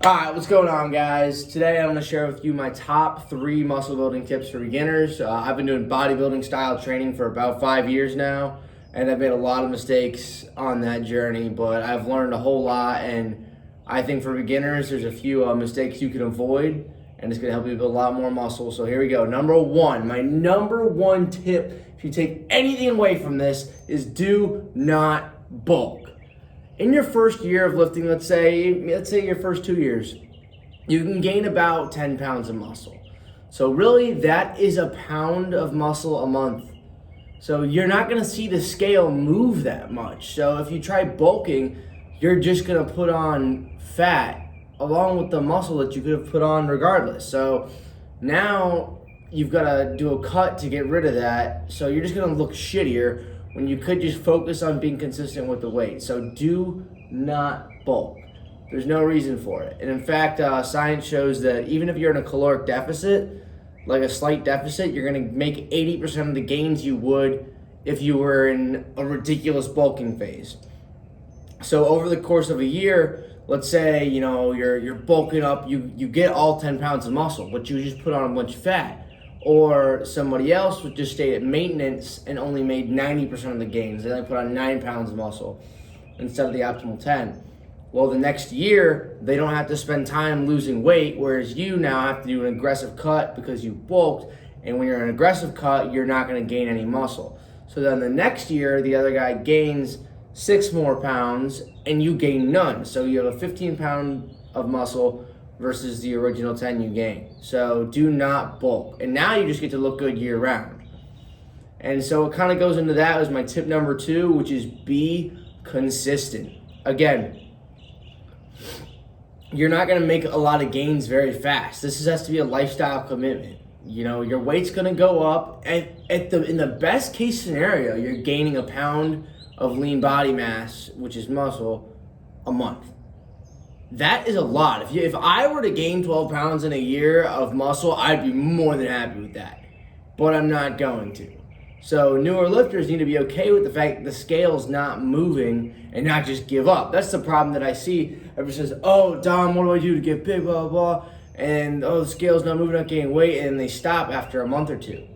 Alright, what's going on, guys? Today I'm going to share with you my top 3 muscle building tips for beginners. I've been doing bodybuilding style training for about 5 years now, and I've made a lot of mistakes on that journey, but I've learned a whole lot, and I think for beginners there's a few mistakes you can avoid, and it's going to help you build a lot more muscle. So here we go. My number one tip, if you take anything away from this, is do not bulk. In your first year of lifting, let's say your first 2 years, you can gain about 10 pounds of muscle. So really, that is a pound of muscle a month. So you're not gonna see the scale move that much. So if you try bulking, you're just gonna put on fat along with the muscle that you could have put on regardless. So now you've gotta do a cut to get rid of that. So you're just gonna look shittier when you could just focus on being consistent with the weight. So do not bulk. There's no reason for it. And in fact, science shows that even if you're in a caloric deficit, like a slight deficit, you're gonna make 80% of the gains you would if you were in a ridiculous bulking phase. So over the course of a year, let's say, you're bulking up, you get all 10 pounds of muscle, but you just put on a bunch of fat. Or somebody else would just stay at maintenance and only made 90% of the gains. They only put on 9 pounds of muscle instead of the optimal 10. Well, the next year, they don't have to spend time losing weight, whereas you now have to do an aggressive cut because you bulked. And when you're in an aggressive cut, you're not going to gain any muscle. So then the next year, the other guy gains 6 more pounds and you gain none. So you have a 15 pound of muscle versus the original 10 you gain. So do not bulk. And now you just get to look good year round. And so it kind of goes into that as my tip number 2, which is be consistent. Again, you're not going to make a lot of gains very fast. This has to be a lifestyle commitment. Your weight's going to go up. In the best case scenario, you're gaining a pound of lean body mass, which is muscle, a month. That is a lot. If I were to gain 12 pounds in a year of muscle, I'd be more than happy with that. But I'm not going to. So newer lifters need to be okay with the fact that the scale's not moving and not just give up. That's the problem that I see. Everyone says, oh, Dom, what do I do to get big, blah, blah, blah. And, the scale's not moving, not gaining weight, and they stop after a month or two.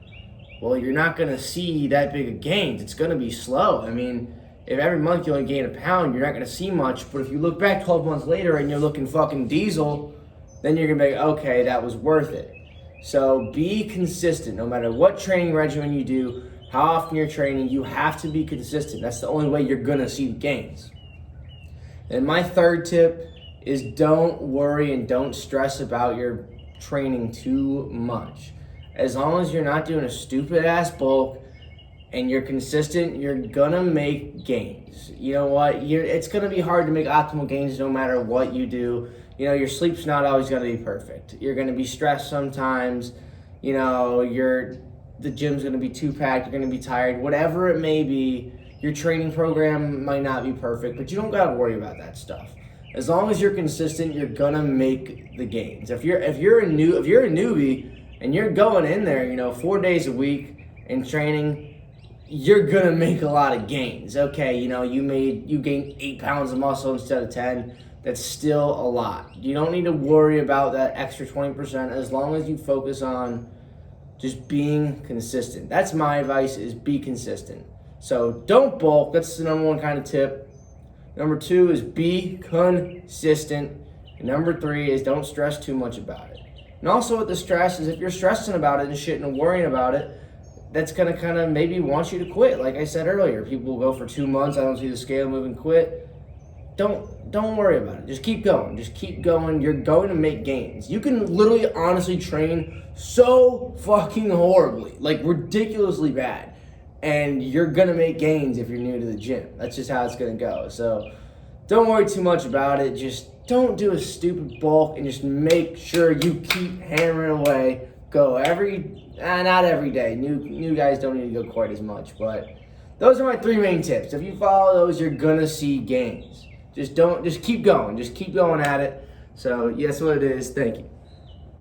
Well, you're not going to see that big of gains. It's going to be slow. If every month you only gain a pound, you're not going to see much. But if you look back 12 months later and you're looking fucking diesel, then you're going to be like, okay, that was worth it. So be consistent. No matter what training regimen you do, how often you're training, you have to be consistent. That's the only way you're going to see gains. And my third tip is don't worry and don't stress about your training too much. As long as you're not doing a stupid ass bulk, and you're consistent, you're gonna make gains. You know what? It's gonna be hard to make optimal gains no matter what you do. Your sleep's not always gonna be perfect. You're gonna be stressed sometimes. The gym's gonna be too packed. You're gonna be tired. Whatever it may be, your training program might not be perfect, but you don't gotta worry about that stuff. As long as you're consistent, you're gonna make the gains. If you're a newbie and you're going in there, 4 days a week in training, you're gonna make a lot of gains. Okay, you gained 8 pounds of muscle instead of 10. That's still a lot. You don't need to worry about that extra 20% as long as you focus on just being consistent. That's my advice, is be consistent. So don't bulk. That's the number 1 kind of tip. Number 2 is be consistent. And number 3 is don't stress too much about it. And also with the stress is if you're stressing about it and shit and worrying about it, that's going to kind of maybe want you to quit. Like I said earlier, people will go for 2 months, I don't see the scale move, and quit. Don't worry about it. Just keep going. Just keep going. You're going to make gains. You can literally honestly train so fucking horribly, like ridiculously bad, and you're going to make gains if you're new to the gym. That's just how it's going to go. So don't worry too much about it. Just don't do a stupid bulk and just make sure you keep hammering away. Go not every day. New guys don't need to go quite as much, but those are my 3 main tips. If you follow those, you're gonna see gains. Just keep going. Just keep going at it. So, yes, what it is. Thank you.